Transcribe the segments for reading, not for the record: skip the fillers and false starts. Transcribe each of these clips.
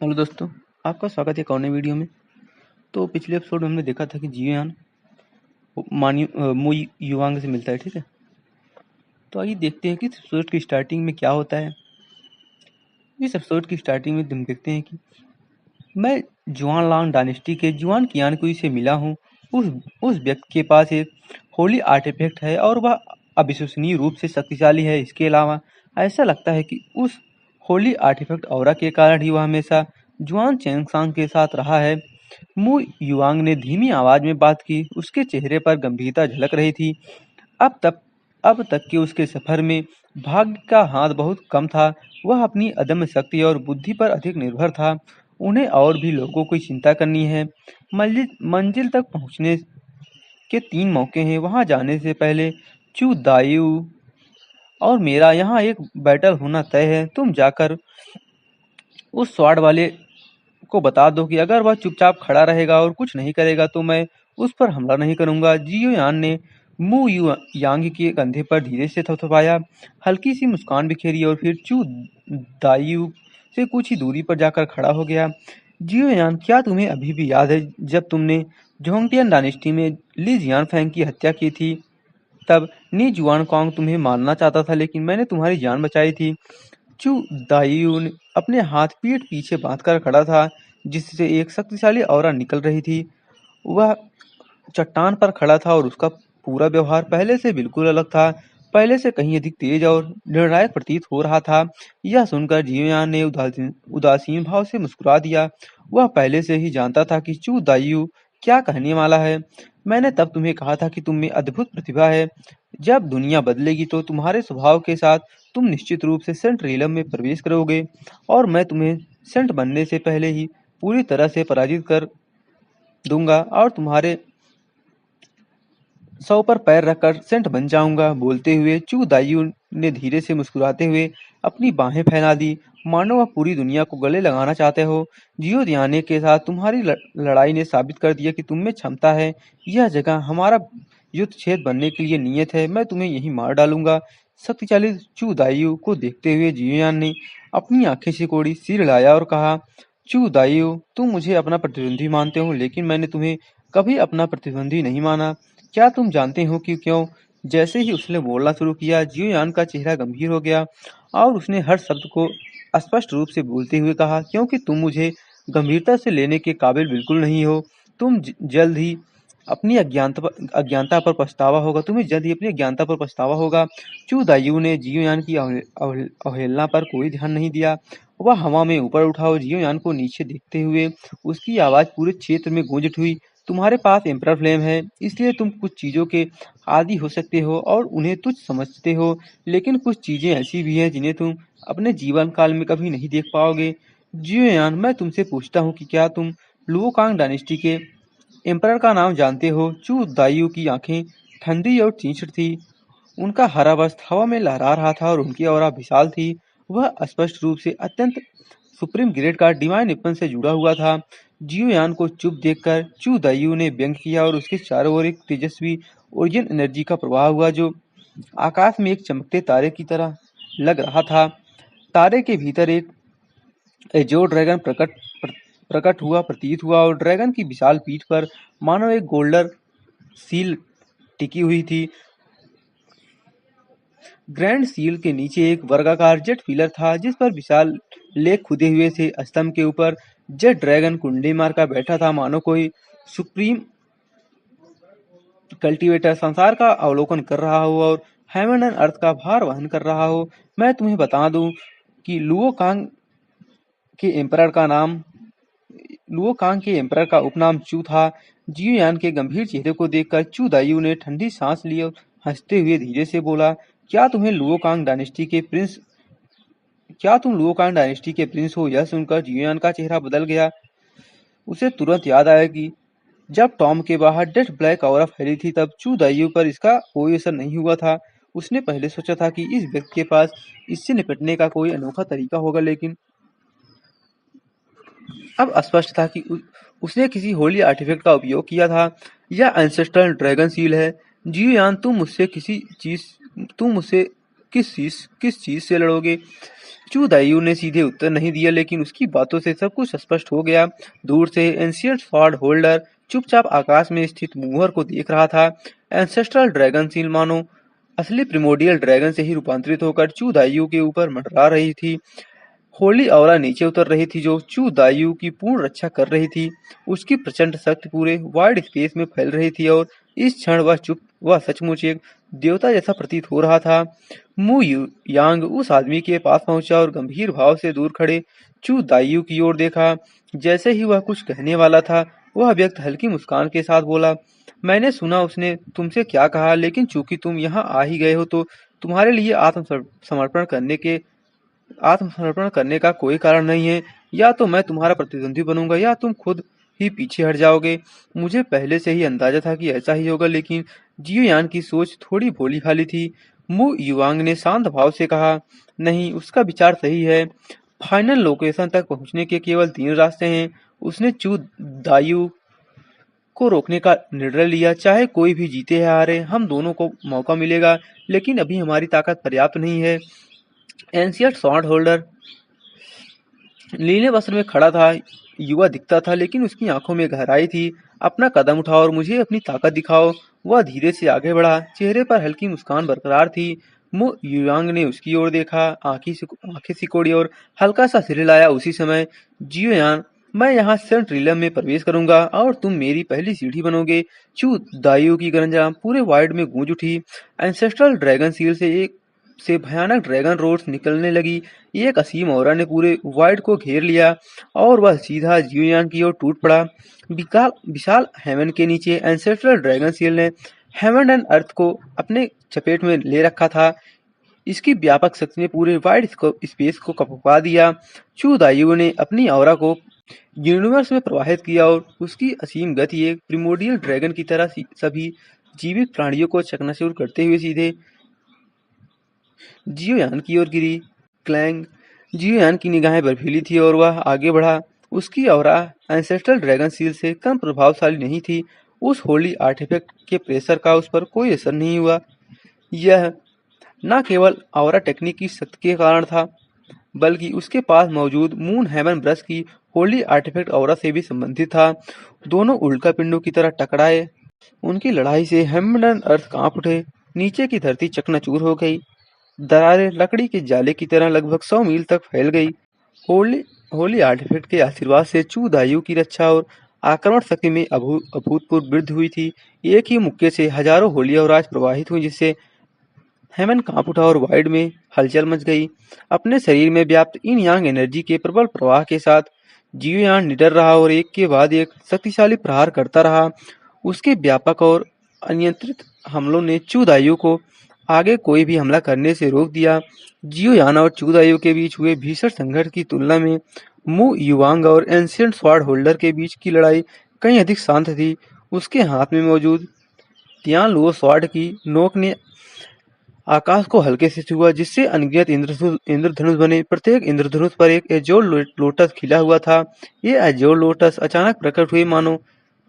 Hello दोस्तों, आपका स्वागत है एक और नई वीडियो में। तो पिछले एपिसोड में हमने देखा था कि जियोयान मुई युवांग से मिलता है, ठीक है। तो आइए देखते हैं कि इस एपिसोड की स्टार्टिंग में क्या होता है। इस एपिसोड की स्टार्टिंग में हम देखते हैं कि मैं जुआन लांग डायनेस्टी के जुआन कियानकुई से मिला हूँ। उस व्यक्ति के पास एक होली आर्टिफैक्ट है और वह अविश्वसनीय रूप से शक्तिशाली है। इसके अलावा ऐसा लगता है कि उस होली आर्टिफैक्ट ऑरा के कारण ही वह हमेशा जुआन चेंगसांग के साथ रहा है। मु युआंग ने धीमी आवाज में बात की। उसके चेहरे पर गंभीरता झलक रही थी। अब तक अब तक के उसके सफर में भाग्य का हाथ बहुत कम था। वह अपनी अदम्य शक्ति और बुद्धि पर अधिक निर्भर था। उन्हें और भी लोगों की चिंता करनी है। मंजिल मंजिल तक पहुंचने के 3 मौके हैं। वहां जाने से पहले चू दायु और मेरा यहाँ एक बैटल होना तय है। तुम जाकर उस स्वाड वाले को बता दो कि अगर वह चुपचाप खड़ा रहेगा और कुछ नहीं करेगा तो मैं उस पर हमला नहीं करूंगा। जियो यान ने मु यांग के कंधे पर धीरे से थपथपाया। हल्की सी मुस्कान बिखेरी और फिर चू दायु से कुछ ही दूरी पर जाकर खड़ा हो गया। जियो यान, क्या तुम्हें अभी भी याद है जब तुमने जोंगटियन डायनेस्टी में ली जियानफैंग की हत्या की थी? तब नी जुआनकॉन्ग तुम्हें मारना चाहता था, लेकिन मैंने तुम्हारी जान बचाई थी। चू दायु अपने हाथ पीठ पीछे बांधकर खड़ा था, जिससे एक शक्तिशाली ऑरा निकल रही थी। वह चट्टान पर खड़ा था और उसका पूरा व्यवहार पहले से बिल्कुल अलग था। पहले से कहीं अधिक तेज और निर्णायक प्रतीत हो रहा था। यह सुनकर जियोयान ने उदासीन भाव से मुस्कुरा दिया। वह पहले से ही जानता था कि चू दायु क्या कहने वाला है। मैंने तब तुम्हें कहा था कि तुम में अद्भुत प्रतिभा है। जब दुनिया बदलेगी तो तुम्हारे स्वभाव के साथ तुम निश्चित रूप से सेंट रीलम में प्रवेश करोगे और मैं तुम्हें सेंट बनने से पहले ही पूरी तरह से पराजित कर दूंगा और तुम्हारे 100 पर पैर रखकर सेंट बन जाऊंगा। बोलते हुए चू दायु ने धीरे से मुस्कुराते हुए अपनी बाहें फैला दी, मानो वह पूरी दुनिया को गले लगाना चाहते हो। जियो दियाने के साथ तुम्हारी लड़ाई ने साबित कर दिया कि तुम में क्षमता है। यह जगह हमारा युद्ध क्षेत्र बनने के लिए नियत है। मैं तुम्हें यहीं मार डालूंगा। शक्तिशाली चू दायु को देखते हुए जियोयान ने अपनी आंखें सिकोड़ी, सिर हिलाया और कहा, चू दायु, तुम मुझे अपना प्रतिद्वंदी मानते हो, लेकिन मैंने तुम्हें कभी अपना प्रतिद्वंदी नहीं माना। क्या तुम जानते हो कि क्यों? जैसे ही उसने बोलना शुरू किया, जियोयान का चेहरा गंभीर हो गया और उसने हर शब्द को स्पष्ट रूप से बोलते हुए कहा, क्योंकि तुम मुझे गंभीरता से लेने के काबिल बिल्कुल नहीं हो। तुम जल्द ही अपनी अज्ञानता पर पछतावा होगा। तुम्हें जल्द ही अपनी अज्ञानता पर पछतावा होगा। चू दायु ने जियोयान की अवहेलना पर कोई ध्यान नहीं दिया। वह हवा में ऊपर उठा और जियोयान को नीचे देखते हुए उसकी आवाज पूरे क्षेत्र में गूंज उठी। तुम्हारे पास एम्परर फ्लेम है, इसलिए तुम कुछ चीजों के आदी हो सकते हो और उन्हें तुच्छ समझते हो, लेकिन कुछ चीजें ऐसी भी हैं जिन्हें तुम अपने जीवन काल में कभी नहीं देख पाओगे। जियोयान, मैं तुमसे पूछता हूँ कि क्या तुम लुओकांग डायनेस्टी के एम्परर का नाम जानते हो? चू दायु की आंखें ठंडी और तीक्ष्ण थी। उनका हरा वस्त्र हवा में लहरा रहा था और उनकी ऑरा विशाल थी। वह स्पष्ट रूप से अत्यंत सुप्रीम ग्रेड का डिवाइन वेपन से जुड़ा हुआ था। जियोयान को चुप देखकर चू दायु ने व्यंग किया और उसके चारों ओर एक तेजस्वी ओरिजिन एनर्जी का प्रवाह हुआ, जो आकाश में एक चमकते तारे की तरह लग रहा था। तारे के भीतर एक एजोर ड्रैगन प्रकट हुआ प्रतीत हुआ और ड्रैगन की विशाल पीठ पर मानो एक गोल्डन सील टिकी हुई थी। ग्रैंड सील के नीचे एक वर्गाकार जेट पिलर था, जिस पर विशाल लेख खुदे हुए थे। स्तंभ के ऊपर जेट ड्रैगन कुंडली मारकर बैठा था, मानो कोई सुप्रीम कल्टीवेटर संसार का अवलोकन कर रहा हो और हेवन एंड अर्थ का भार वहन कर रहा हो। मैं तुम्हें बता दूं कि लुओ कांग के एम्परर का उपनाम चू था। जियोयान के गंभीर चेहरे को देखकर चू दायु ने ठंडी सांस ली और हंसते हुए धीरे से बोला, क्या तुम लुओकांग डायनेस्टी के प्रिंस हो? यह सुनकर जियोयान का चेहरा बदल गया। उसे तुरंत याद आया कि जब टॉम के बाहर डेथ ब्लैक ऑरा फैली थी, तब चू दायु पर इसका कोई असर नहीं हुआ था। उसने पहले सोचा था कि इस व्यक्ति के पास इससे निपटने का कोई अनोखा तरीका होगा, लेकिन अब स्पष्ट था कि उसने किसी होली आर्टिफैक्ट का उपयोग किया था। यह एंसेस्ट्रल ड्रैगन सील है। जियोयान, तुम मुझसे किस चीज से लड़ोगे? चू दाइयू ने सीधे उत्तर नहीं दिया, लेकिन उसकी बातों से सब कुछ स्पष्ट हो गया। दूर से एंशियंट स्वॉर्ड होल्डर चुपचाप आकाश में स्थित मूवर को देख रहा था। एंसेस्ट्रल ड्रैगन सील मानो असली प्रिमोडियल ड्रैगन से ही रूपांतरित होकर चू दाइयू के ऊपर मंडरा रही थी। होली औरा नीचे उतर रही थी, जो चू दाइयू की पूर्ण रक्षा कर रही थी। उसकी प्रचंड शक्ति पूरे वाइड स्पेस में फैल रही थी और इस क्षण वह सचमुच एक देवता जैसा प्रतीत हो रहा था। यांग उस आदमी के पास पहुंचा और गंभीर भाव से दूर खड़े चू दाइयू की ओर देखा। जैसे ही वह कुछ कहने वाला था, वह व्यक्ति हल्की मुस्कान के साथ बोला, मैंने सुना उसने तुमसे क्या कहा, लेकिन चूंकि तुम यहाँ आ ही गए हो तो तुम्हारे लिए आत्मसमर्पण करने का कोई कारण नहीं है। या तो मैं तुम्हारा प्रतिद्वंदी बनूंगा या तुम खुद ही पीछे हट जाओगे। मुझे पहले से ही अंदाजा था कि ऐसा ही होगा, लेकिन जियो यान की सोच थोड़ी भोली भाली थी। मु युवांग ने शांत भाव से कहा, नहीं, उसका विचार सही है। फाइनल लोकेशन तक पहुंचने के केवल 3 रास्ते हैं। उसने चू दायु को रोकने का निर्णय लिया। चाहे कोई भी जीते या हारे, हम दोनों को मौका मिलेगा, लेकिन अभी हमारी ताकत पर्याप्त नहीं है। एंशियंट स्वॉर्ड होल्डर नीले वस्त्र में खड़ा था। युवा दिखता था, लेकिन उसकी आंखों में गहराई थी। अपना कदम उठाओ और मुझे अपनी ताकत दिखाओ। वह धीरे से आगे बढ़ा, चेहरे पर हल्की मुस्कान बरकरार थी। मु युयांग ने उसकी ओर देखा, आंखें सिकोड़ी और हल्का सा सिर हिलाया। उसी समय, जियोयान, मैं यहाँ सेंट रिलम में प्रवेश करूंगा और तुम मेरी पहली सीढ़ी बनोगे। चू दायु की गरजा पूरे वाइड में गूंज उठी। एंसेस्ट्रल ड्रैगन सील से भयानक ड्रैगन रोड्स निकलने लगी। एक असीम ऑरा ने पूरे वाइड को घेर लिया और वह सीधा जियोयान की ओर टूट पड़ा। विशाल हेवन के नीचे एंसेस्ट्रल ड्रैगन सील ने हेवन एंड अर्थ को अपने चपेट में ले रखा था। इसकी व्यापक शक्ति ने पूरे वाइड स्पेस को कपवा दिया। चू दायु ने अपनी ऑरा को यूनिवर्स में प्रवाहित किया और उसकी असीम गति एक प्रिमोडियल ड्रैगन की तरह सभी जीवित प्राणियों को चकनाचूर करते हुए सीधे जियोयान की ओर गिरी। क्लैंग। जियोयान की निगाहें बर्फीली थी और वह आगे बढ़ा। उसकी ऑरा एंसेस्ट्रल ड्रैगन सील से कम प्रभावशाली नहीं थी। उस होली आर्टिफैक्ट के प्रेशर का उस पर कोई असर नहीं हुआ। यह न केवल ऑरा टेक्निक की शक्ति के कारण था, बल्कि उसके पास मौजूद मून हेवन ब्रश की होली आर्टिफैक्ट ऑरा से भी संबंधित था। दोनों उल्का पिंडों की तरह टकराए। उनकी लड़ाई से हेवन एंड अर्थ कांप उठे। नीचे की धरती चकनाचूर हो गई। दरारें लकड़ी के जाले की तरह लगभग 100 मील तक फैल गई। होली होली आर्टिफैक्ट के आशीर्वाद से चू दायु की रक्षा और आक्रमण शक्ति में अभूतपूर्व वृद्धि हुई थी। एक ही मुक्के से हजारों होली और राज प्रवाहित हुई, जिससे हेमन कांप उठा और वाइड में हलचल मच गई। अपने शरीर में व्याप्त इन यांग एनर्जी के प्रबल प्रवाह के साथ जियोयान निडर रहा और एक के बाद एक शक्तिशाली प्रहार करता रहा। उसके व्यापक और अनियंत्रित हमलों ने चू दायु को आगे कोई भी हमला करने से रोक दिया। जियोयान और चू दायु के बीच हुए भीषण संघर्ष की तुलना में मु युवांग और एंशियंट स्वॉर्ड होल्डर के बीच की लड़ाई कहीं अधिक शांत थी। उसके हाथ में मौजूद तियान लुओ स्वॉर्ड की नोक ने आकाश को हल्के से छुआ, जिससे अनगिनत इंद्रधनुष बने। प्रत्येक इंद्रधनुष पर एक एजोर लोटस खिला हुआ था। ये एजोर लोटस अचानक प्रकट हुए, मानो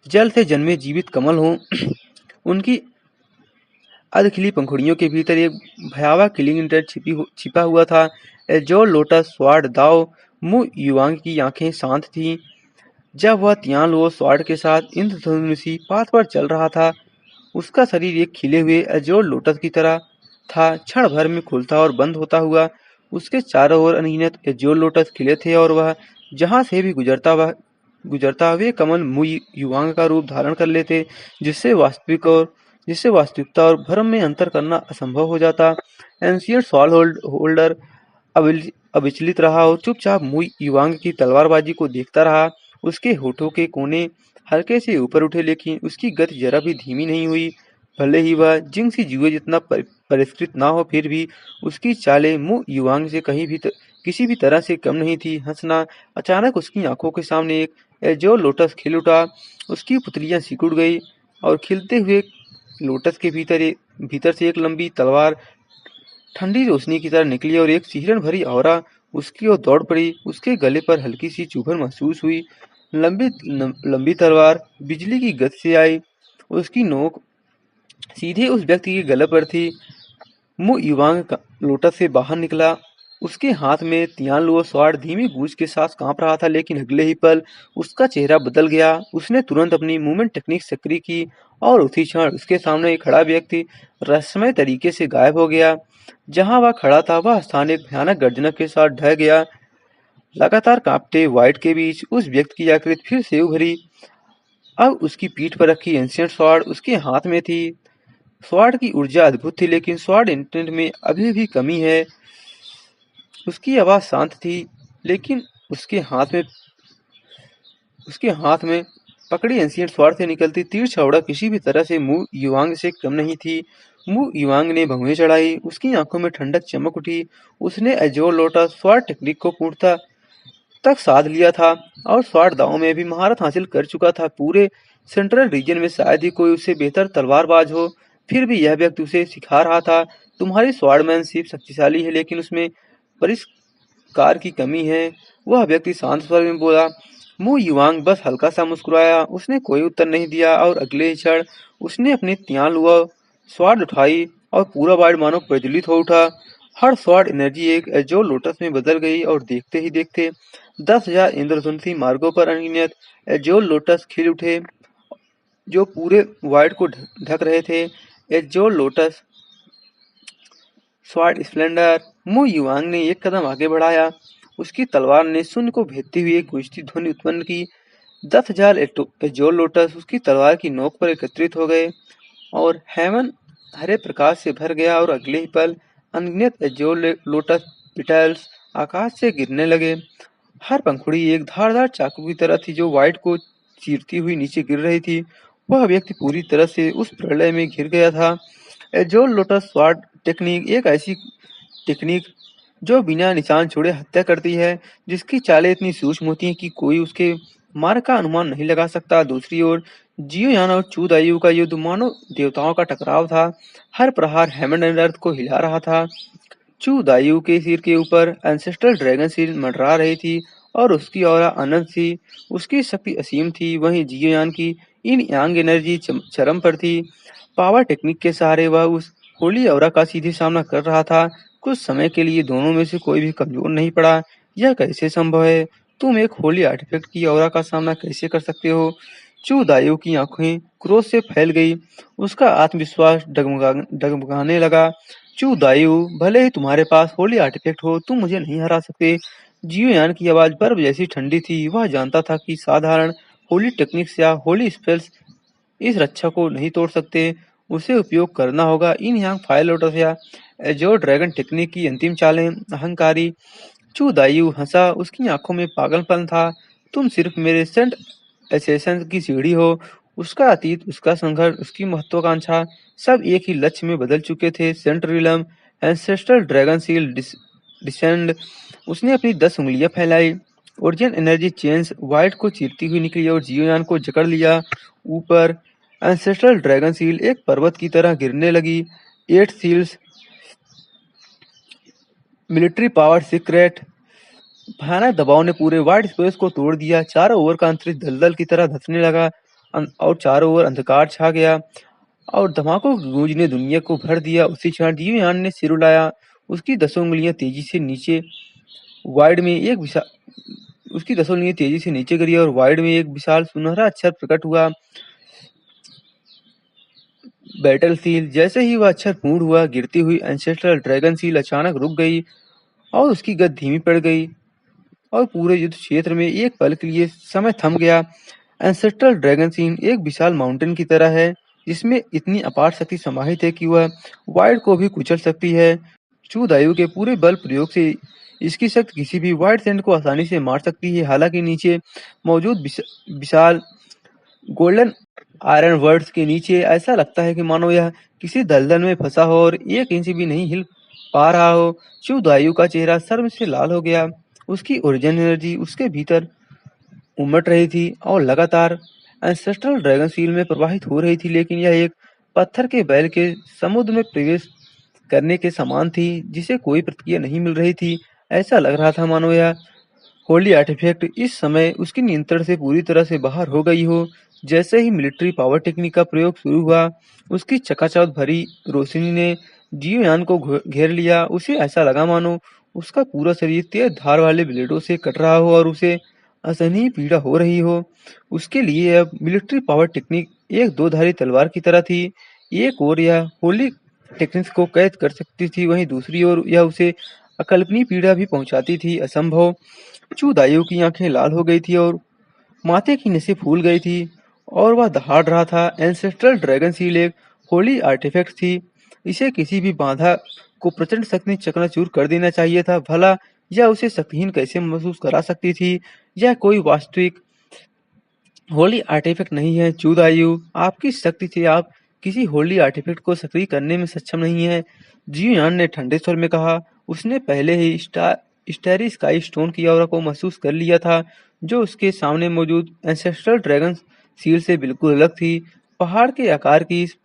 जल से जन्मे जीवित कमल हों। उनकी अधखिली पंखुड़ियों के भीतर एक भयावह किलिंग इंटेंट छिपा हुआ था। एजोर लोटस स्वाड दाओ मु युवांग की आंखें शांत थीं। जब वह तियान लो स्वाड के साथ इंद्रधनुषी पाथ पर चल रहा था, उसका शरीर एक खिले हुए एजोर लोटस की तरह था, क्षण भर में खुलता और बंद होता हुआ। उसके चारों ओर अनगिनत एजोर लोटस खिले थे और वह जहां से भी गुजरता वे कमल मु युवांग का रूप धारण कर लेते, जिससे वास्तविकता और भ्रम में अंतर करना असंभव हो जाता। एंशियंट सॉल होल्डर अविचलित रहा और चुपचाप मु युवांग की तलवारबाजी को देखता रहा। उसके होठों के कोने हल्के से ऊपर उठे, लेकिन उसकी गति जरा भी धीमी नहीं हुई। भले ही वह जिंग सी जुए जितना परिष्कृत ना हो, फिर भी उसकी चालें मु युवांग से किसी भी तरह से कम नहीं थी। हंसना अचानक उसकी आंखों के सामने एक एजोर लोटस खिल उठा। उसकी पुतलियां सिकुड़ गई और खिलते हुए लोटस के भीतर से एक लंबी तलवार ठंडी रोशनी की तरह निकली और एक सिहरन भरी औरा उसकी ओर दौड़ पड़ी। उसके गले पर हल्की सी चुभन महसूस हुई। लंबी तलवार बिजली की गति से आई। उसकी नोक सीधे उस व्यक्ति के गले पर थी। मु युवांग लोटस से बाहर निकला। उसके हाथ में तियानलुओ स्वाड धीमी गूंज के साथ कांप रहा था, लेकिन अगले ही पल उसका चेहरा बदल गया। उसने तुरंत अपनी मूवमेंट टेक्निक सक्रिय की और उसी क्षण उसके सामने खड़ा व्यक्ति रहस्यमय तरीके से गायब हो गया। जहां वह खड़ा था वह स्थान एक भयानक गर्जना के साथ ढह गया। लगातार कांपते वाइट के बीच उस व्यक्ति की आकृति फिर से उभरी। अब उसकी पीठ पर रखी एंशियंट स्वॉर्ड उसके हाथ में थी। स्वॉर्ड की ऊर्जा अद्भुत थी, लेकिन स्वॉर्ड इंटेंट में अभी भी कमी है। उसकी आवाज शांत थी, लेकिन उसके हाथ में पकड़ी एंशियंट स्वॉर्ड से निकलती तीर छावड़ा किसी भी तरह से मु युवांग से कम नहीं थी। मु युवांग ने भौहें चढ़ाई, उसकी आंखों में ठंडक चमक उठी। उसने एजोर लोटस स्वॉर्ड टेक्निक को पूर्णता तक साध लिया था और स्वॉर्ड दांव में भी महारत हासिल कर चुका था। पूरे सेंट्रल रीजन में शायद ही कोई उससे बेहतर तलवारबाज हो। फिर भी यह व्यक्ति उसे सिखा रहा था, तुम्हारी स्वॉर्डमैनशिप शक्तिशाली है, लेकिन उसमें परिष्कार की कमी है। वह व्यक्ति शांत स्वर में बोला। मु युवांग बस हल्का सा मुस्कुराया। उसने कोई उत्तर नहीं दिया और अगले ही क्षण उसने अपनी त्यालुआ स्वॉर्ड उठाई और पूरा वाइड मानो प्रज्वलित हो उठा। हर स्वॉर्ड एनर्जी एक एजोर लोटस में बदल गई और देखते ही देखते 10,000 इंद्रधनुषी मार्गों पर अनगिनत एजोर लोटस खिल उठे, जो पूरे वाइड को ढक रहे थे। एजोर लोटस स्वॉर्ड स्प्लेंडर। मु युआंग ने एक कदम आगे बढ़ाया। उसकी तलवार ने शून्य को भेदते हुए एक गूंजती ध्वनि उत्पन्न की। 10,000 एजोर लोटस उसकी तलवार की नोक पर एकत्रित हो गए और हेवन हरे प्रकाश से भर गया और अगले ही पल अनगिनत एजोर लोटस पिटल्स आकाश से गिरने लगे। हर पंखुड़ी एक धारदार चाकू की तरह थी, जो वाइट को चीरती हुई नीचे गिर रही थी। वह व्यक्ति पूरी तरह से उस प्रलय में घिर गया था। एजोर लोटस स्वॉर्ड टेक्निक एक ऐसी टेक्निक जो बिना निशान छोड़े हत्या करती है, जिसकी चालें इतनी सूक्ष्म होती हैं कि कोई उसके मार्ग का अनुमान नहीं लगा सकता। दूसरी ओर जियोयान और चूदायु का युद्ध मानो देवताओं का टकराव था। हर प्रहार हेवन एंड अर्थ को हिला रहा था। चूदायु के सिर के ऊपर एंसेस्ट्रल ड्रैगन सील मंडरा रही थी और उसकी ऑरा अनंत थी। उसकी शक्ति असीम थी। वहीं जियोयान की इन यांग एनर्जी चरम पर थी। पावर टेक्निक के सहारे वह उस होली ऑरा का सीधे सामना कर रहा था। कुछ समय के लिए दोनों में से कोई भी कमजोर नहीं पड़ा। यह कैसे संभव है? तुम एक होली आर्टिफैक्ट की ऑरा का सामना कैसे कर सकते हो? चूदायु की आंखें क्रोध से फैल गई। उसका आत्मविश्वास डगमगाने लगा। चूदायु, भले ही तुम्हारे पास होली आर्टिफैक्ट हो, तुम मुझे नहीं हरा सकते। जियोयान की आवाज बर्फ जैसी ठंडी थी। वह जानता था कि साधारण होली टेक्निक्स या होली स्पेल्स इस रक्षा को नहीं तोड़ सकते। उसे उपयोग करना होगा इन यांग फायर लोटस या एजोर ड्रैगन टेक्निक की अंतिम चालें। अहंकारी चूदायु हंसा। उसकी आंखों में पागलपन था। तुम सिर्फ मेरे सेंट एसेसन की सीढ़ी हो। उसका अतीत, उसका संघर्ष, उसकी महत्वाकांक्षा सब एक ही लक्ष्य में बदल चुके थे। Saint realm ancestral dragon seal descend. उसने अपनी 10 उंगलियां फैलाई। ओरिजिन एनर्जी चेंज वाइट को चीरती हुई निकली और जियोयान को जकड़ लिया। ऊपर एंसेस्ट्रल ड्रैगन सील एक पर्वत की तरह गिरने लगी। 8 सील्स, मिलिट्री पावर सीक्रेट। भयानक दबाव ने पूरे वाइड स्पेस को तोड़ दिया। चारों ओर का अंतरिक्ष दलदल की तरह धंसने लगा और चारों ओर अंधकार छा गया और धमाकों की गूंज ने दुनिया को भर दिया। उसी क्षण जियोयान ने सिर उठाया। उसकी 10 उंगलियां तेजी से नीचे वाइड में एक विशाल उसकी 10 उंगलियां तेजी से नीचे गिरी और वाइड में एक विशाल सुनहरा अक्षर प्रकट हुआ, बैटल सील। जैसे ही वह अक्षर पूर्ण हुआ, गिरती हुई एंसेस्ट्रल ड्रैगन सील अचानक रुक गई और उसकी गति धीमी पड़ गई और पूरे युद्ध क्षेत्र में एक पल के लिए समय थम गया। एंसेस्ट्रल ड्रैगन सील एक विशाल माउंटेन की तरह है, जिसमें इतनी अपार शक्ति समाहित है कि वह वाइड को भी कुचल सकती है। चूदायु के पूरे बल प्रयोग से इसकी शक्ति किसी भी वाइड सेंट को आसानी से मार सकती है। हालांकि नीचे मौजूद विशाल गोल्डन आयरन वर्ड्स के नीचे ऐसा लगता है कि मानो यह किसी दलदल में फंसा हो और 1 इंच भी नहीं हिल पा रहा हो। चूदायु का चेहरा शर्म से लाल हो गया। उसकी ओरिजिन एनर्जी उसके भीतर उमड़ रही थी और लगातार एंसेस्ट्रल ड्रैगन सील में प्रवाहित हो रही थी, लेकिन यह एक पत्थर के बैल के समुद्र में प्रवेश करने के समान थी, जिसे कोई प्रतिक्रिया नहीं मिल रही थी। ऐसा लग रहा था मानो यह होली आर्टिफैक्ट इस समय उसके नियंत्रण से पूरी तरह से बाहर हो गई हो। जैसे ही मिलिट्री पावर टेक्निक का प्रयोग शुरू हुआ, उसकी चकाचौंध भरी रोशनी ने जियोयान को घेर लिया। उसे ऐसा लगा मानो उसका पूरा शरीर तेज धार वाले ब्लेडों से कट रहा हो और उसे असहनीय पीड़ा हो रही हो। उसके लिए अब मिलिट्री पावर टेक्निक एक दो धारी तलवार की तरह थी। एक ओर यह होली टेक्निक्स को कैद कर सकती थी, वहीं दूसरी ओर यह उसे अकल्पनीय पीड़ा भी पहुंचाती थी। असंभव। चू दाइयों की आंखें लाल हो गई थी और माथे की नसें फूल गई थी और वह दहाड़ रहा था। एंसेस्ट्रल ड्रैगन सील एक होली आर्टिफैक्ट थी। इसे किसी भी बाधा को प्रचंड शक्ति से चकनाचूर कर देना चाहिए था। भला यह उसे शक्तिहीन कैसे महसूस करा सकती थी? यह कोई वास्तविक होली आर्टिफैक्ट नहीं है। चूदायु, आपकी शक्ति से आप किसी होली आर्टिफैक्ट को सक्रिय करने में सक्षम नहीं है, जियुयान ने ठंडे स्वर में कहा। उसने पहले ही स्टारी स्काई स्टोन की ऑरा को महसूस कर लिया था, जो उसके सामने मौजूद एंसेस्ट्रल ड्रैगन सील से बिल्कुल अलग थी। पहाड़ के आकार की इस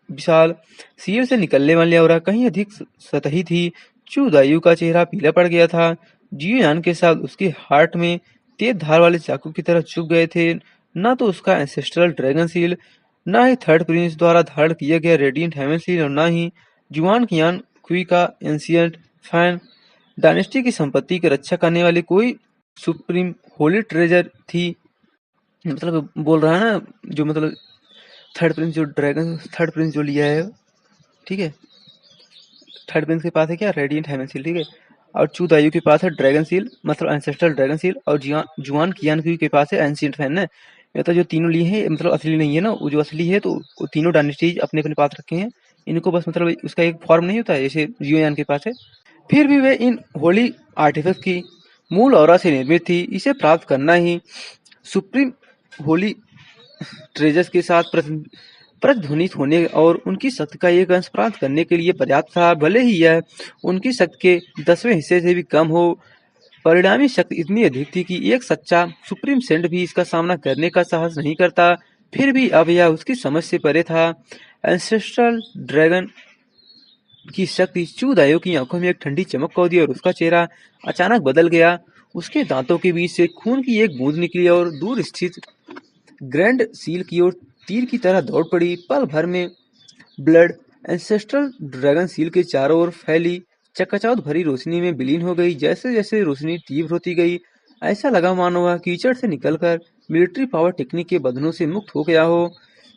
विशाल सील से निकलने वाली ऑरा कहीं अधिक सतही थी। चूदायु का चेहरा पीला पड़ गया था। जियुयान के साथ उसके हार्ट में तेज धार वाले चाकू की तरह चुभ गए थे। न तो उसका एंसेस्ट्रल ड्रैगन सील, न ही थर्ड प्रिंस द्वारा धारण किया गया रेडिएंट हेवन सील, और न ही जुआन कियान क्वी का एंशिएंट फैन डायनेस्टी की संपत्ति की रक्षा करने वाली कोई सुप्रीम होली ट्रेजर थी। मतलब बोल रहा है ना, जो मतलब थर्ड प्रिंस जो लिया है, ठीक है, थर्ड प्रिंस के पास है क्या, रेडिएंट हेवन सील, ठीक है, और चूदायु के पास है ड्रैगन सील, मतलब एंसेस्ट्रल ड्रैगन सील, और जुआन कियान के पास है एंशिएंट फैन है। ये तो जो तीनों लिए हैं मतलब असली नहीं है ना, वो जो असली है तो वो तीनों डायनेस्टीज अपने अपने पास रखे हैं। इनको बस मतलब उसका एक फॉर्म नहीं होता है जैसे जियोयान के पास है। फिर भी वे इन होली आर्टिफैक्ट की मूल ऑरा से निर्मित थी। इसे प्राप्त करना ही सुप्रीम होली ट्रेजर्स के साथ प्रतिध्वनित होने और उनकी शक्ति का एक अंश प्राप्त करने के लिए पर्याप्त था, भले ही यह उनकी शक्ति के 10वें हिस्से से भी कम हो। परिणामी शक्ति इतनी अधिक थी कि एक सच्चा सुप्रीम सेंट भी इसका सामना करने का साहस नहीं करता। फिर भी अब यह उसकी समझ से परे था। एंसेस्ट्रल ड्रैगन की शक्ति चूदायो की आंखों में एक ठंडी चमक को दी और उसका चेहरा अचानक बदल गया। उसके दांतों के बीच से खून की एक बूंद निकली और दूर स्थित ग्रैंड सील की ओर तीर की तरह दौड़ पड़ी। पल भर में ब्लड एंसेस्ट्रल ड्रैगन सील के चारों ओर फैली चकाचौंध भरी रोशनी में विलीन हो गई। जैसे जैसे रोशनी तीव्र होती गई, ऐसा लगा मानो वह कीचड़ से निकलकर मिलिट्री पावर टेक्निक के बंधनों से मुक्त हो गया हो।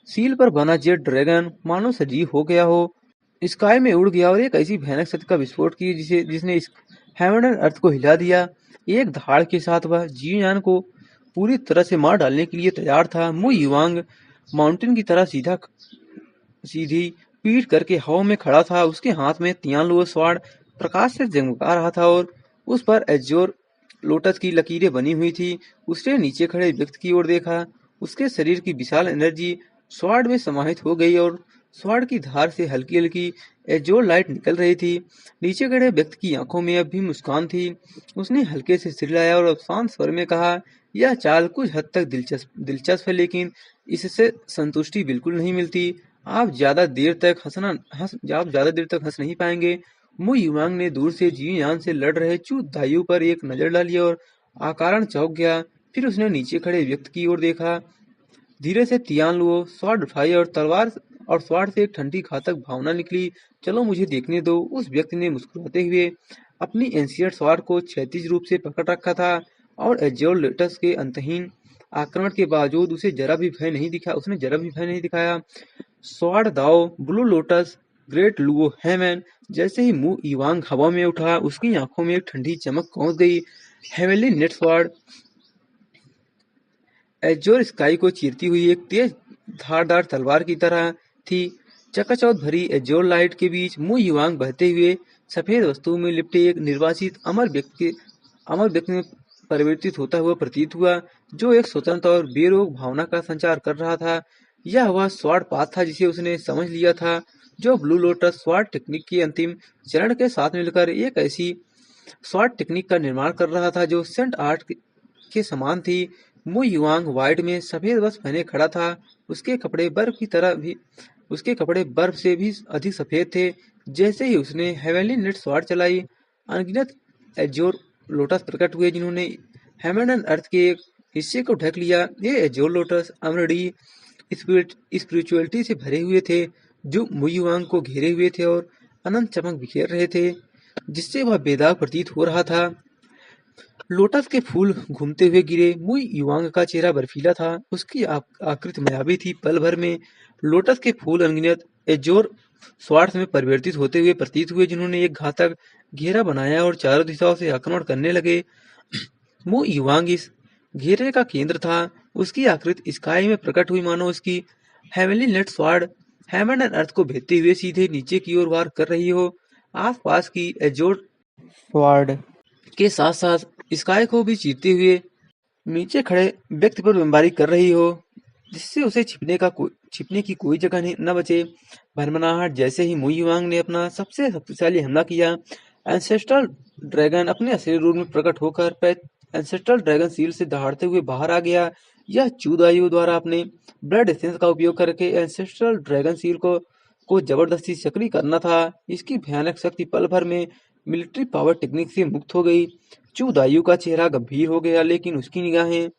सील पर बना जेट ड्रैगन मानो सजीव हो गया हो, स्काई में उड़ गया और एक ऐसी भयानक शक्ति का विस्फोट किया जिसने इस हेवन एंड अर्थ को हिला दिया। एक धाड़ के साथ वह जियुयान को पूरी तरह से मार डालने के लिए तैयार था। मु युवांग माउंटेन की तरह सीधी पीठ करके हवा में खड़ा था। उसके हाथ में तियानलुओ स्वॉर्ड प्रकाश से जगमगा रहा था और उस पर एज्योर लोटस की लकीरें बनी हुई थी। उसने नीचे खड़े व्यक्ति की ओर देखा। उसके शरीर की विशाल एनर्जी स्वॉर्ड में समाहित हो गई और स्वॉर्ड की धार से हल्की हल्की एज्योर लाइट निकल रही थी। नीचे खड़े व्यक्ति की आंखों में अब भी मुस्कान थी। उसने हल्के से सिर हिलाया और शांत स्वर में कहा, यह चाल कुछ हद तक दिलचस्प है, लेकिन इससे संतुष्टि बिल्कुल नहीं मिलती। आप ज्यादा देर तक हंस नहीं पाएंगे। मु युवांग ने दूर से जियुयान से लड़ रहे चू दायु पर एक नजर डाली और अकारण चौंक गया। फिर उसने नीचे खड़े व्यक्ति की ओर देखा। धीरे से तियानलुओ स्वॉर्ड उठाई और स्वॉर्ड से एक ठंडी घातक भावना निकली। चलो मुझे देखने दो। उस व्यक्ति ने मुस्कुराते हुए अपनी एंशिएंट स्वॉर्ड को क्षैतिज रूप से पकड़ रखा था और एज्योर लोटस के अंतहीन आक्रमण के बावजूद उसने जरा भी भय नहीं दिखाया। स्वॉर्ड दाओ ब्लू लोटस ग्रेट लुओ हेमन। जैसे ही मु इवांग हवा में उठा, उसकी आंखों में एक ठंडी चमक पहुंच गई। Heavenly net sword azure sky को चीरती हुई एक तेज धारदार तलवार की तरह थी। चकाचौंध भरी एज्योर लाइट के बीच मु युवांग बहते हुए सफेद वस्तु में लिपटे एक निर्वासित अमर व्यक्ति में परिवर्तित होता हुआ प्रतीत हुआ, जो एक स्वतंत्र और बेरोक भावना का संचार कर रहा था। यह वह स्वॉर्ड पाथ था जिसे उसने समझ लिया था, जो ब्लू लोटस स्वॉर्ड टेक्निक के अंतिम चरण के साथ मिलकर एक ऐसी स्वॉर्ड टेक्निक का निर्माण कर रहा था जो सेंट आर्ट के समान थी। मु युआंग वाइड में सफेद वस्त्र पहने खड़ा था। उसके कपड़े बर्फ से भी अधिक सफेद थे। जैसे ही उसने हेवनली नेट स्वॉर्ड चलाई, अनगिनत एज्योर लोटस प्रकट हुए जिन्होंने हेवन एंड अर्थ के एक हिस्से को ढक लिया। ये एज्योर लोटस अमरडी स्पिरिचुअलिटी से भरे हुए थे, जो मुयुआंग को घेरे हुए थे और अनंत चमक बिखेर रहे थे, जिससे वह बेदाग प्रतीत हो रहा था। लोटस के फूल घूमते हुए गिरे। मुई युवांग का चेहरा बर्फीला था, उसकी आकृति मायावी थी। पल भर में लोटस के फूल अनगिनत एजोर स्वार्थ में परिवर्तित होते हुए प्रतीत हुए, जिन्होंने एक घातक घेरा बनाया और चारों दिशाओं से आक्रमण करने लगे। मु युवांग इस घेरे का केंद्र था। उसकी आकृति स्काई में प्रकट हुई, मानो उसकी heavenly net sword heaven and earth को भेदते हुए सीधे नीचे की ओर वार कर रही हो। आसपास की एजोर स्वॉर्ड के साथ साथ स्काई को भी चीरते हुए नीचे खड़े व्यक्ति पर बमबारी कर रही हो, जिससे उसे छिपने की कोई जगह न बचे। भरमनाहट जैसे ही मुई युवांग ने अपना सबसे शक्तिशाली हमला किया, एंसेस्ट्रल ड्रैगन अपने असली रूप में प्रकट होकर एंसेस्ट्रल ड्रैगन सील से दहाड़ते हुए बाहर आ गया। यह चूदायु द्वारा अपने ब्लड एसेंस का उपयोग करके एंसेस्ट्रल ड्रैगन सील को जबरदस्ती सक्रिय करना था। इसकी भयानक शक्ति पल भर में मिलिट्री पावर टेक्निक से मुक्त हो गई। चूदायु का चेहरा गंभीर हो गया, लेकिन उसकी निगाहें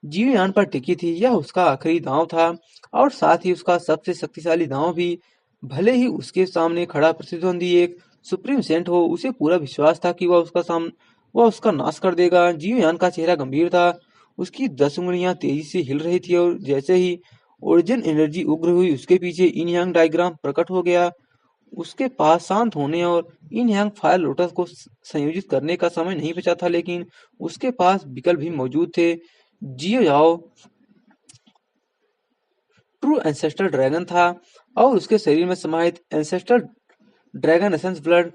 जीवयान पर टिकी थी। यह उसका आखिरी दांव था और साथ ही उसका सबसे शक्तिशाली दांव भी। भले ही उसके सामने खड़ा प्रतिद्वंदी एक सुप्रीम सेंट हो, उसे पूरा विश्वास था कि वह उसका नाश कर देगा। जीवयान का चेहरा गंभीर था, उसकी 10 उंगलियां तेजी से हिल रही थी और जैसे ही ओरिजिन एनर्जी उग्र हुई, उसके पीछे इन यांग डायग्राम प्रकट हो गया। उसके पास शांत होने और इन यांग फायर लोटस को संयोजित करने का समय नहीं बचा था, लेकिन उसके पास विकल्प भी मौजूद थे। जियो याओ ट्रू एंसेस्ट्रल ड्रैगन था और उसके शरीर में समाहित ancestral dragon essence blood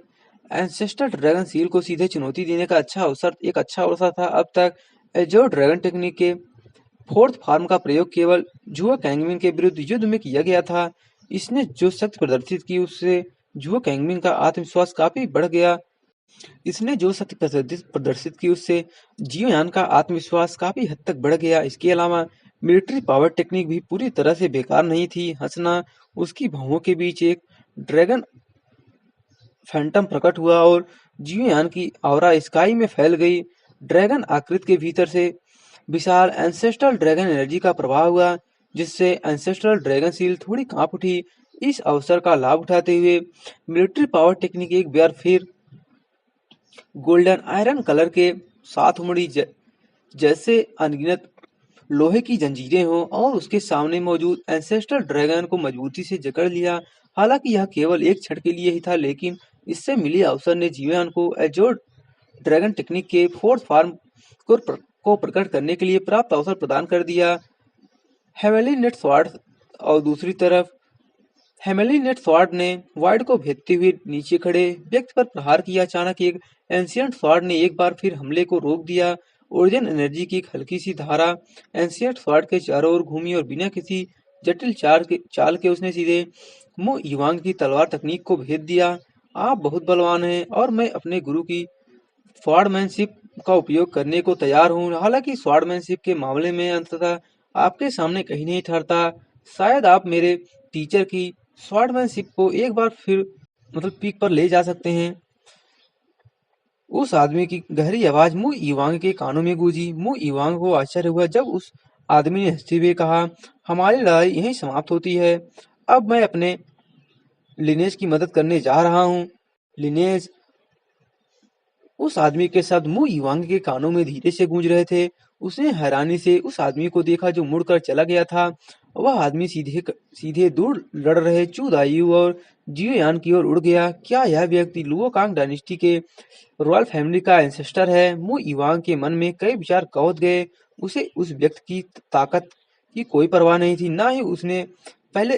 ancestral dragon seal को सीधे चुनौती देने का एक अच्छा अवसर था। अब तक एजोर ड्रैगन टेक्निक के फोर्थ फॉर्म का प्रयोग केवल जुओ कैंगमिन के विरुद्ध युद्ध में किया गया था। इसने जो शक्ति प्रदर्शित की, उससे जुओ कैंगमिन का आत्मविश्वास काफी बढ़ गया। इसने जो शक्ति प्रदर्शित की, उससे जियोयान का आत्मविश्वास काफी हद तक बढ़ गया। इसके अलावा मिलिट्री पावर टेक्निक भी पूरी तरह से बेकार नहीं थी। हंसना, उसकी भौहों के बीच एक ड्रैगन फैंटम प्रकट हुआ और जियोयान की ऑरा स्काई में फैल गई। ड्रैगन आकृति के भीतर से विशाल एंसेस्ट्रल ड्रैगन एनर्जी का प्रवाह हुआ, जिससे एंसेस्ट्रल ड्रैगन सील थोड़ी कांप उठी। इस अवसर का लाभ उठाते हुए मिलिट्री पावर टेक्निक एक बार फिर गोल्डन आयरन कलर के साथ उमड़ी, जैसे अनगिनत लोहे की जंजीरें हो और उसके सामने मौजूद एंसेस्ट्रल ड्रैगन को मजबूती से जकड़ लिया। हालांकि यह केवल एक क्षण के लिए ही था, लेकिन इससे मिली अवसर ने जीवयान को एजोर ड्रैगन टेक्निक के फोर्थ फॉर्म को प्रकट करने के लिए प्राप्त अवसर प्रदान कर दिया। हेवेली नेट स्वॉर्ड और दूसरी तरफ हेमेली नेट स्वॉर्ड ने वाइड को भेदते हुए नीचे खड़े व्यक्ति पर प्रहार किया। अचानक एक एंशियंट स्वॉर्ड ने एक बार फिर हमले को रोक दिया। ओरिजिन एनर्जी की एक हल्की सी धारा एंशियंट स्वॉर्ड के चारों ओर घूमी और बिना किसी जटिल चाल के उसने सीधे मु युवांग की तलवार तकनीक को भेद दिया। आप बहुत बलवान हैं और मैं अपने गुरु की स्वॉर्डमैनशिप का उपयोग करने को तैयार हूँ। हालांकि स्वॉर्डमैनशिप के मामले में अंततः आपके सामने कहीं नहीं ठहरता। शायद आप मेरे टीचर की स्वॉर्डमैनशिप को एक बार फिर पीक पर ले जा सकते हैं। उस आदमी की गहरी आवाज मु इवांग के कानों में गूंजी। मु इवांग को आश्चर्य हुआ जब उस आदमी ने हंसते हुए कहा, हमारी लड़ाई यहीं समाप्त होती है। अब मैं अपने लिनेज की मदद करने जा रहा हूँ। लिनेज, उस आदमी के शब्द मु इवांग के कानों में धीरे से गूंज रहे थे। उसने हैरानी से उस आदमी को देखा जो मुड़कर चला गया था। वह आदमी सीधे दूर लड़ रहे चूदायु और जियोयान की ओर उड़ गया। क्या यह व्यक्ति लुओकांग डायनेस्टी के रॉयल फैमिली का एंसेस्टर है? मु इवांग के मन में कई विचार कौध गए। उसे उस व्यक्ति की ताकत की कोई परवाह नहीं थी, ना ही उसने पहले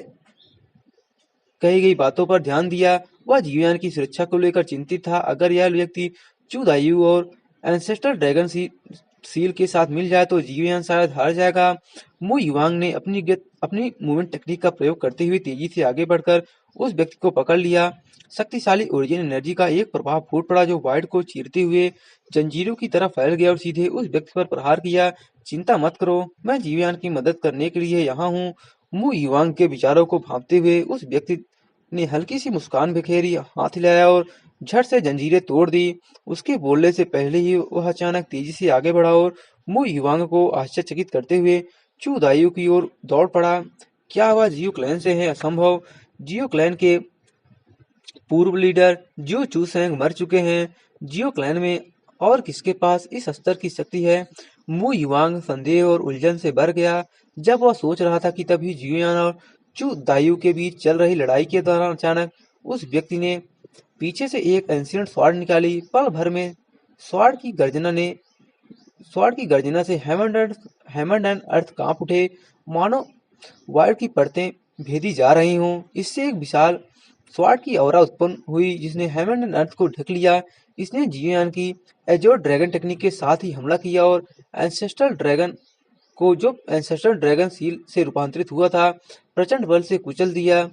कही गई बातों पर ध्यान दिया। वह जियोयान की सुरक्षा को लेकर चिंतित था। अगर यह व्यक्ति चूदायु और एंसेस्टर ड्रैगन सील के साथ मिल जाए तो जियोयान शायद हार जाएगा। मु युवांग ने अपनी मूवमेंट टेक्निक का प्रयोग करते हुए तेजी से आगे बढ़कर उस व्यक्ति को पकड़ लिया। शक्तिशाली ओरिजिन एनर्जी का एक प्रभाव फूट पड़ा जो वाइड को चीरते हुए जंजीरों की तरह फैल गया और सीधे उस व्यक्ति पर प्रहार किया। चिंता मत करो, मैं जियोयान की मदद करने के लिए यहाँ हूँ। मु युवांग के विचारों को भांपते हुए उस व्यक्ति ने हल्की सी मुस्कान बिखेरी, हाथ हिलाया और झट से जंजीरें तोड़ दी। उसके बोलने से पहले ही वह अचानक तेजी से आगे बढ़ा और मु युवांग को आश्चर्यचकित करते हुए चूदायु की ओर दौड़ पड़ा। क्या वह जियो क्लैन से है? असंभव। जियो क्लैन के पूर्व लीडर जियो चूसैंग मर चुके हैं जियो क्लैन में, और किसके पास इस स्तर की शक्ति है। मु युवांग संदेह और उलझन से भर गया। जब वह सोच रहा था कि तभी जियोयान और चू दायू के बीच चल रही लड़ाई के दौरान अचानक उस व्यक्ति ने पीछे से एक एंशियंट स्वॉर्ड निकाली। पल भर में स्वॉर्ड की गर्जना ने स्वॉर्ड की गर्जना से हेमंड एंड अर्थ कांप उठे, मानो वायर की परतें भेदी जा रही हों। इससे एक विशाल स्वॉर्ड की औरा उत्पन्न हुई जिसने हेमंड एंड अर्थ को ढक लिया। इसने जियोयान की एजोर ड्रैगन टेक्निक के साथ ही हमला किया और एंसेस्ट्रल ड्रैगन को, जो एंसेस्ट्रल ड्रैगन सील से रूपांतरित हुआ था, प्रचंड बल से कुचल दिया।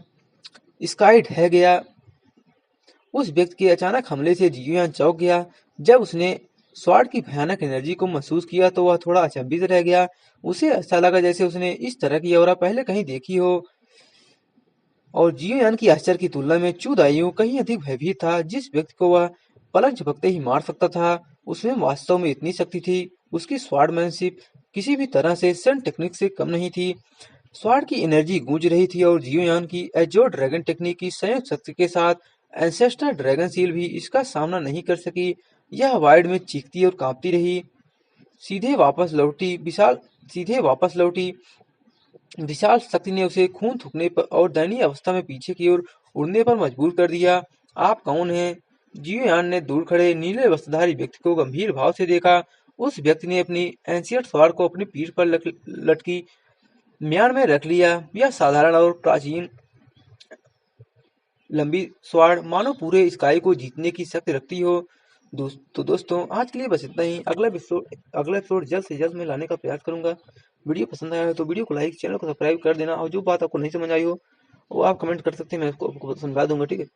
स्काई ढह गया। उस व्यक्ति के अचानक हमले से जियोयान चौंक गया। जब उसने स्वॉर्ड की भयानक एनर्जी को महसूस किया तो वह थोड़ा अचंभित रह गया। उसे ऐसा लगा जैसे उसने इस तरह की औरा पहले कहीं देखी हो, और जियोयान की आश्चर्य की तुलना में चू दायू कहीं अधिक भयभीत था। जिस व्यक्ति को वह पलक झपकते ही मार सकता था, उसमें वास्तव में इतनी शक्ति थी। उसकी स्वॉर्डमैनशिप किसी भी तरह से सन टेक्निक से कम नहीं थी। स्वॉर्ड की एनर्जी गूंज रही थी और जियोयान की एजोर ड्रैगन टेक्निक की संयुक्त शक्ति के साथ एंसेस्टर ड्रैगन सील भी इसका सामना नहीं कर सकी। यह वाइड में चीखती और कांपती रही, सीधे वापस लौटी वापस लौटी। विशाल शक्ति ने उसे खून थूकने पर और दयनीय अवस्था में पीछे की ओर उड़ने पर मजबूर कर दिया। आप कौन हैं? जियोयान ने दूर खड़े नीले वस्त्रधारी व्यक्ति को गंभीर भाव से देखा। उस व्यक्ति ने अपनी एंशियंट स्वॉर्ड को अपनी पीठ पर लटकी म्यान में रख लिया। यह साधारण और प्राचीन लंबी स्वॉर्ड मानो पूरे स्काई को जीतने की शक्ति रखती हो। दोस्तों, आज के लिए बस इतना ही। अगला एपिसोड जल्द से जल्द मैं लाने का प्रयास करूंगा। वीडियो पसंद आया हो तो वीडियो को लाइक, चैनल को सब्सक्राइब कर देना, और जो बात आपको नहीं समझ आई हो वो आप कमेंट कर सकते हैं, मैं उसको आपको समझा दूंगा, ठीक है।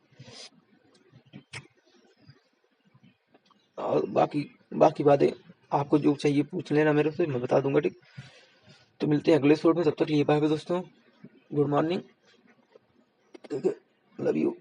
और बाकी बातें आपको जो चाहिए पूछ लेना मेरे से, मैं बता दूंगा, ठीक। तो मिलते हैं अगले एपिसोड में, तब तक लिए बाय बाय दोस्तों, गुड मॉर्निंग, लव यू।